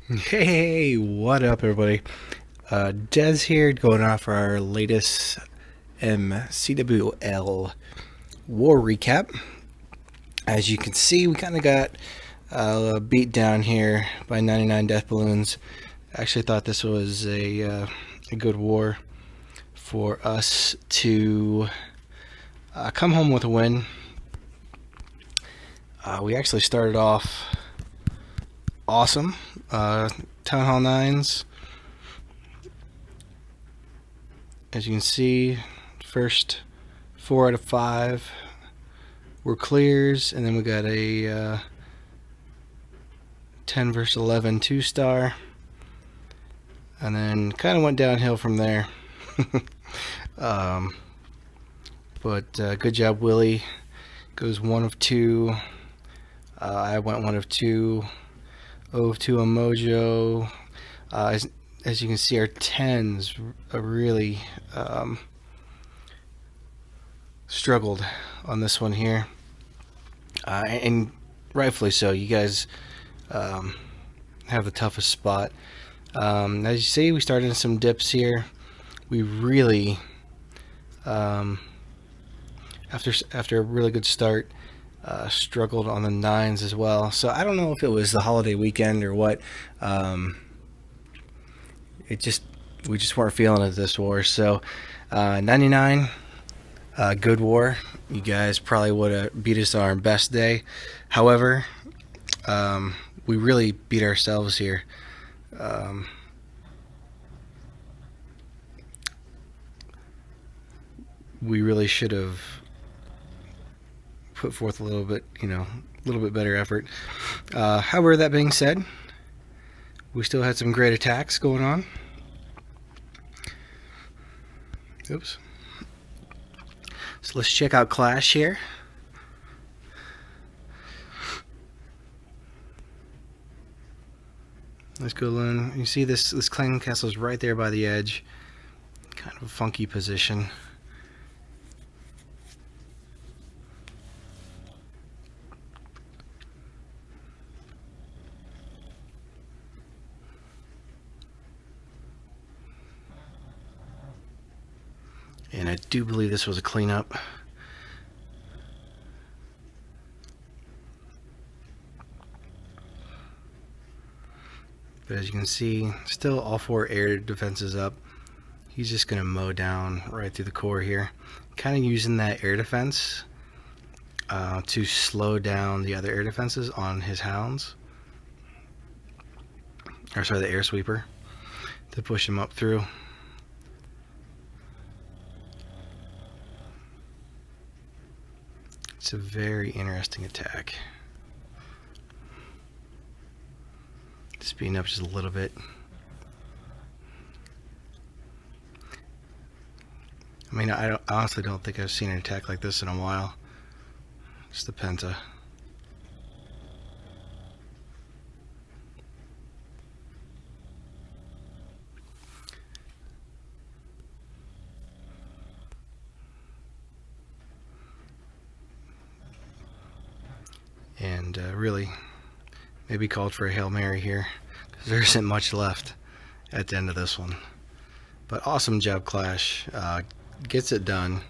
Hey, what up, everybody? Des here, going off our latest CWL war recap. As you can see, we kind of got beat down here by 99 Death Balloons. I actually thought this was a good war for us to come home with a win. We actually started off awesome. Town Hall 9s. As you can see, first 4 out of 5 were clears, and then we got a 10 versus 11 2-star, and then kind of went downhill from there. um, but good job, Willie. Goes 1 of 2. I went 1 of 2. 0 of 2 on Mojo. As you can see, our 10s really struggled on this one here, and rightfully so. You guys have the toughest spot. As you see, we started in some dips here. We really, after a really good start, struggled on the 9s as well. So I don't know if it was the holiday weekend or what. We just weren't feeling it this war. So 99, good war. You guys probably would have beat us on our best day. However, we really beat ourselves here. We really should have put forth a little bit better effort. However, that being said, we still had some great attacks going on. Oops. So let's check out Clash here. Let's go in. You see this clan castle is right there by the edge. Kind of a funky position. And I do believe this was a cleanup. But as you can see, still all 4 air defenses up. He's just going to mow down right through the core here. Kind of using that air defense to slow down the other air defenses on his hounds. Or sorry, the air sweeper. To push him up through. It's a very interesting attack. Speeding up just a little bit. I mean, I honestly don't think I've seen an attack like this in a while. Just the penta. And really, maybe called for a Hail Mary here, because there isn't much left at the end of this one. But awesome job, Clash. Gets it done.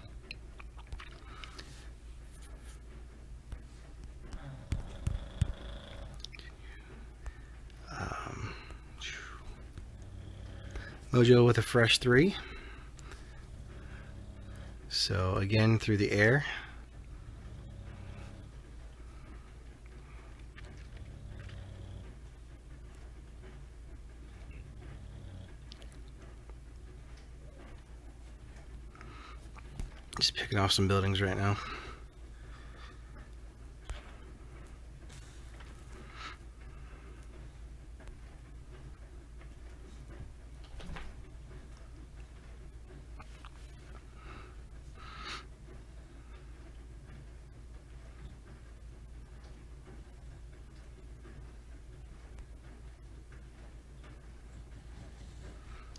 Mojo with a fresh 3. So again, through the air. Just picking off some buildings right now.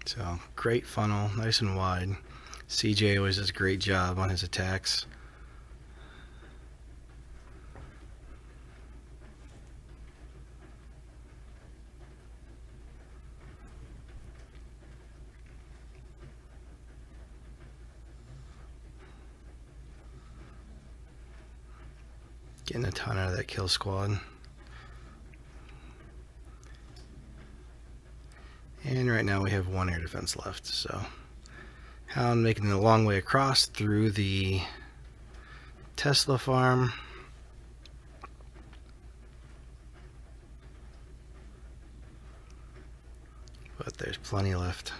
So great funnel, nice and wide. CJ always does a great job on his attacks. Getting a ton out of that kill squad. And right now we have 1 air defense left, so Hound making it a long way across through the Tesla farm. But there's plenty left.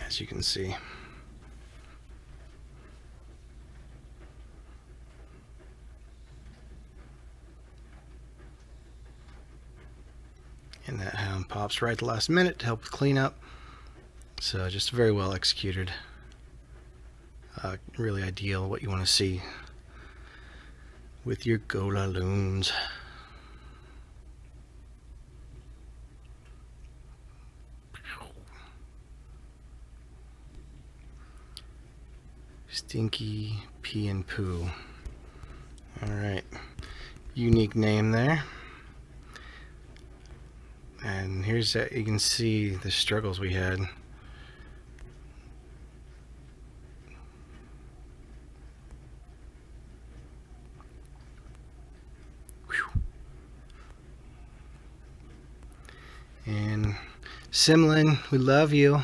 As you can see. And that Hound pops right at the last minute to help with cleanup. So just very well executed. Really ideal, what you want to see with your Balloons. Stinky Pee and Poo. Alright. Unique name there. And here's that, you can see the struggles we had. Whew. And Simlin, we love you.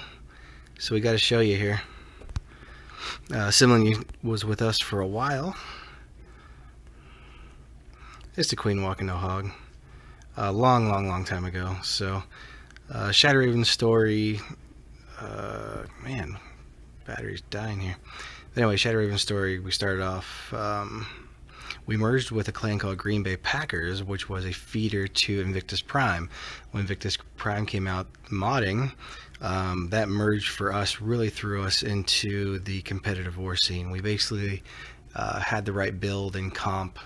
So we got to show you here. Simlin was with us for a while. It's the Queen walking no hog. A long time ago. So Shadow Raven's story, man, battery's dying here. Anyway, Shadow Raven's story, we started off, we merged with a clan called Green Bay Packers, which was a feeder to Invictus Prime. When Invictus Prime came out modding, that merge for us really threw us into the competitive war scene. We basically had the right build and comp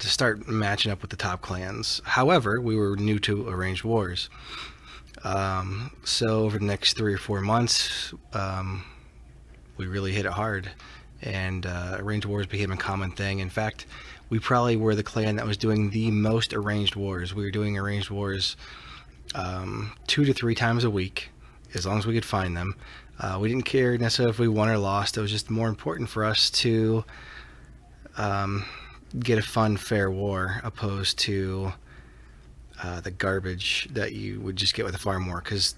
to start matching up with the top clans. However, we were new to Arranged Wars. So over the next 3 or 4 months, we really hit it hard, and Arranged Wars became a common thing. In fact, we probably were the clan that was doing the most Arranged Wars. We were doing Arranged Wars 2 to 3 times a week, as long as we could find them. We didn't care necessarily if we won or lost. It was just more important for us to get a fun, fair war, opposed to the garbage that you would just get with a farm war. Because,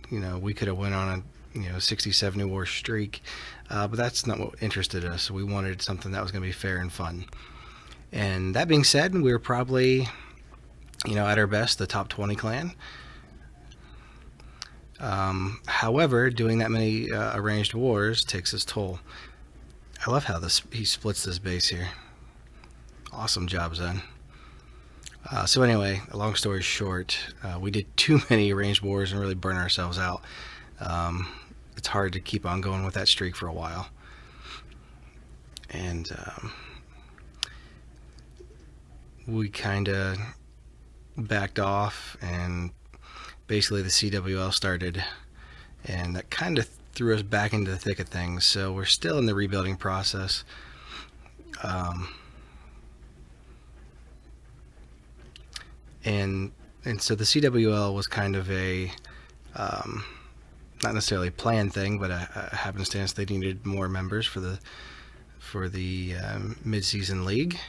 you know, we could have went on a 60-70 war streak, but that's not what interested us. We wanted something that was going to be fair and fun. And that being said, we were probably, at our best, the top 20 clan. However, doing that many arranged wars takes its toll. I love how he splits this base here. Awesome job, Zen. So anyway, long story short, we did too many arranged wars and really burned ourselves out. It's hard to keep on going with that streak for a while. And we kind of backed off, and basically the CWL started, and that kind of threw us back into the thick of things. So we're still in the rebuilding process. And so the CWL was kind of a not necessarily a planned thing, but a happenstance. They needed more members for the mid-season league,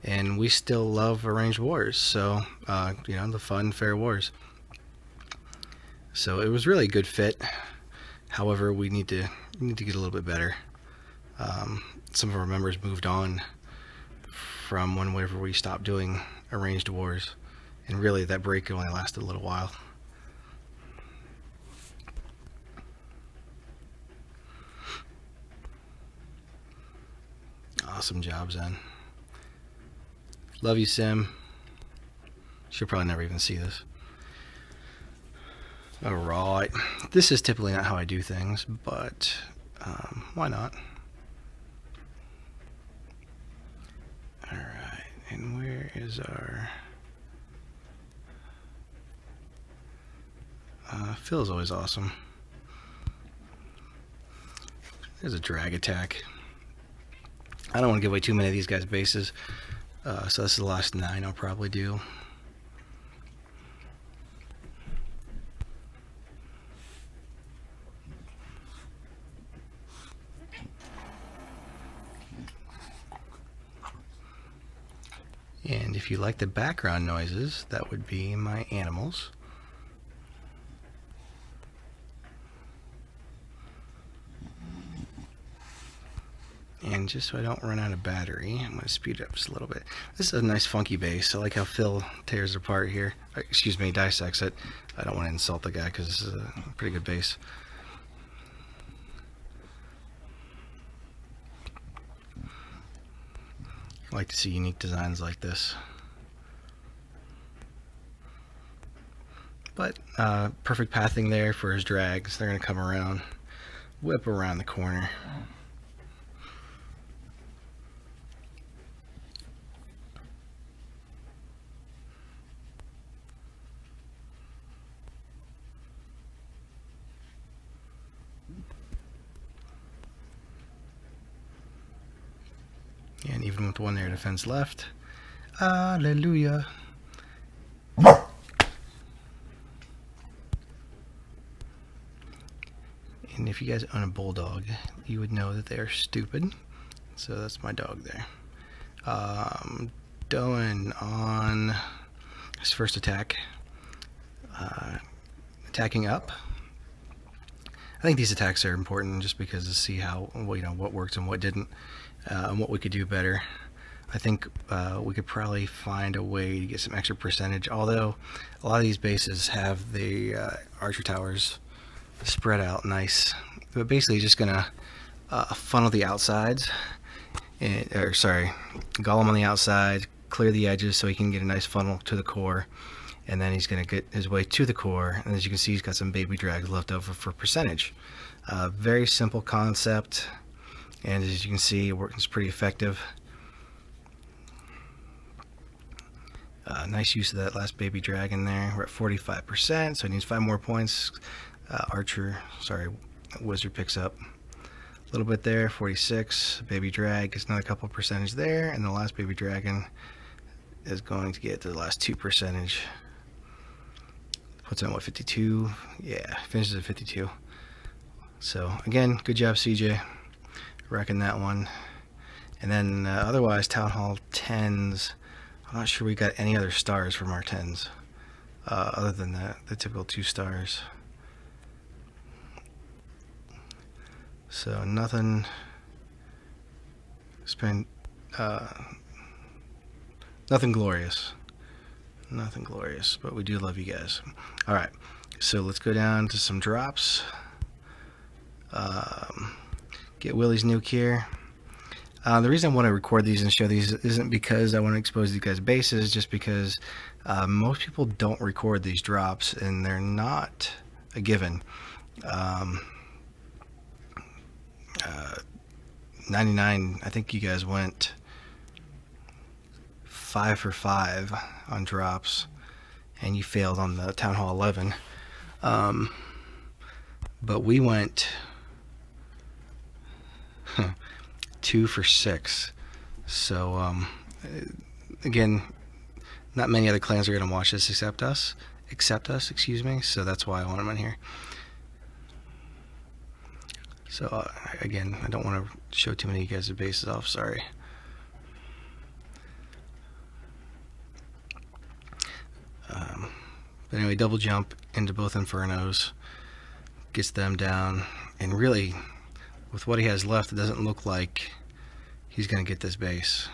and we still love arranged wars. So the fun, fair wars. So it was really a good fit. However, we need to get a little bit better. Some of our members moved on from whenever we stopped doing arranged wars. And really, that break only lasted a little while. Awesome job, Zen. Love you, Sim. She'll probably never even see this. Alright. This is typically not how I do things, but why not? Alright, and where is our... Phil's always awesome. There's a drag attack. I don't want to give away too many of these guys' bases, so this is the last 9 I'll probably do. if you like the background noises, that would be my animals. And just so I don't run out of battery, I'm going to speed it up just a little bit. This is a nice funky bass. I like how Phil tears it apart here. Excuse me, dissects it. I don't want to insult the guy because this is a pretty good bass. I like to see unique designs like this. But perfect pathing there for his drags. They're going to come around, whip around the corner. And even with one there, defense left. Hallelujah. And if you guys own a bulldog, you would know that they are stupid. So that's my dog there. Doan on his first attack. Attacking up. I think these attacks are important just because to see how, you know, what worked and what didn't, and what we could do better. I think we could probably find a way to get some extra percentage, although a lot of these bases have the archer towers spread out nice. But basically just gonna funnel the outsides, or sorry, Golem on the outside, clear the edges so he can get a nice funnel to the core, and then he's gonna get his way to the core, and as you can see he's got some baby drags left over for percentage. Very simple concept, and as you can see it works pretty effective. Nice use of that last baby dragon there. We're at 45%, so he needs 5 more points. Wizard picks up a little bit there, 46. Baby drag gets another couple percentage there, and the last baby dragon is going to get the last 2 percentage. Puts on what, 52? Yeah, finishes at 52. So again, good job CJ, wrecking that one. And then otherwise, Town Hall 10s. I'm not sure we got any other stars from our 10s, other than the typical 2 stars. So nothing nothing glorious. Nothing glorious, but we do love you guys. Alright, so let's go down to some drops. Get Willie's nuke here. The reason I want to record these and show these isn't because I want to expose these guys' bases, just because most people don't record these drops, and they're not a given. 99, I think you guys went 5 for 5 on drops, and you failed on the Town Hall 11. But we went 2 for 6. So again, not many other clans are going to watch this except us, excuse me. So that's why I want them in here. So again, I don't want to show too many of you guys' bases off, sorry. But anyway, double jump into both Infernos, gets them down, and really, with what he has left, it doesn't look like he's going to get this base.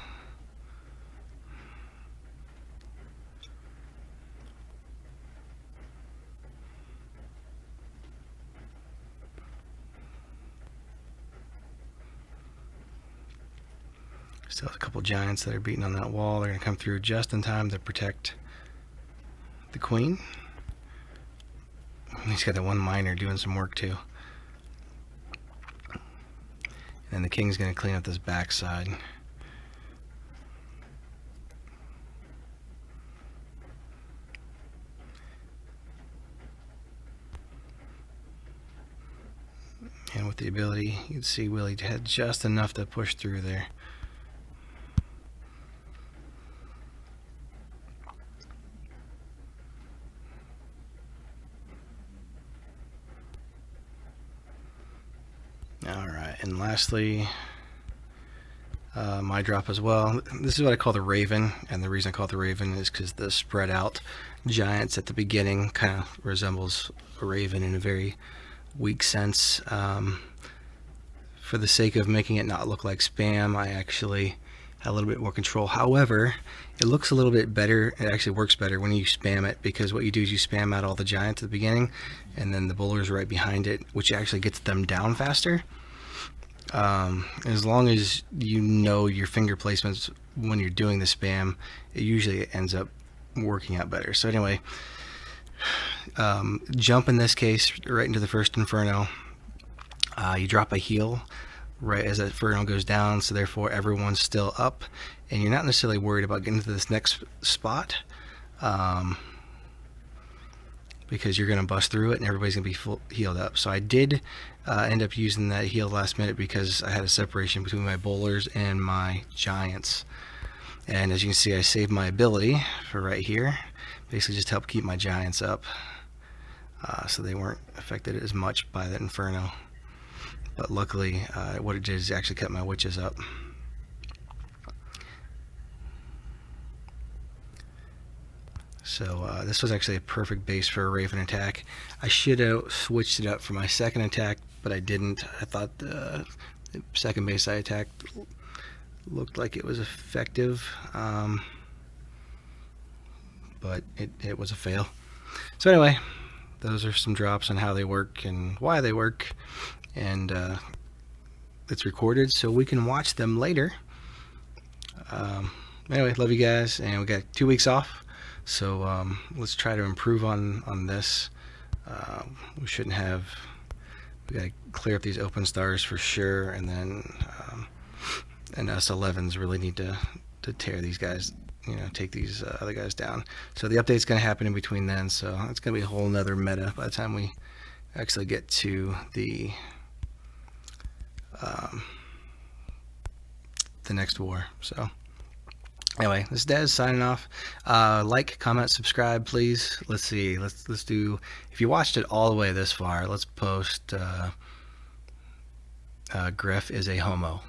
Still has a couple giants that are beating on that wall. They're going to come through just in time to protect the queen. He's got that one miner doing some work too. And the king's going to clean up this backside. And with the ability, you can see Willie had just enough to push through there. Alright, and lastly, my drop as well. This is what I call the Raven, and the reason I call it the Raven is because the spread out giants at the beginning kind of resembles a raven in a very weak sense. For the sake of making it not look like spam, I actually had a little bit more control. However, it looks a little bit better. It actually works better when you spam it, because what you do is you spam out all the giants at the beginning, and then the boulders right behind it, which actually gets them down faster. As long as you know your finger placements when you're doing the spam, it usually ends up working out better. So anyway, jump in this case right into the first inferno. You drop a heal right as that inferno goes down, so therefore everyone's still up, and you're not necessarily worried about getting to this next spot, because you're going to bust through it and everybody's going to be full healed up. So I did end up using that heal last minute because I had a separation between my bowlers and my giants. And as you can see, I saved my ability for right here, basically just to help keep my giants up, so they weren't affected as much by that inferno. But luckily, what it did is actually kept my witches up. So this was actually a perfect base for a Raven attack. I should have switched it up for my second attack, but I didn't. I thought the second base I attacked looked like it was effective, but it was a fail. So anyway, those are some drops on how they work and why they work, and it's recorded so we can watch them later. Anyway, love you guys, and we got 2 weeks off. So let's try to improve on this. We shouldn't have. We gotta clear up these open stars for sure, and then and us 11s really need to tear these guys. Take these other guys down. So the update's gonna happen in between then. So it's gonna be a whole nother meta by the time we actually get to the next war. So. Anyway, this is Des signing off. Like, comment, subscribe, please. Let's see. Let's do. If you watched it all the way this far, let's post. Griff is a homo.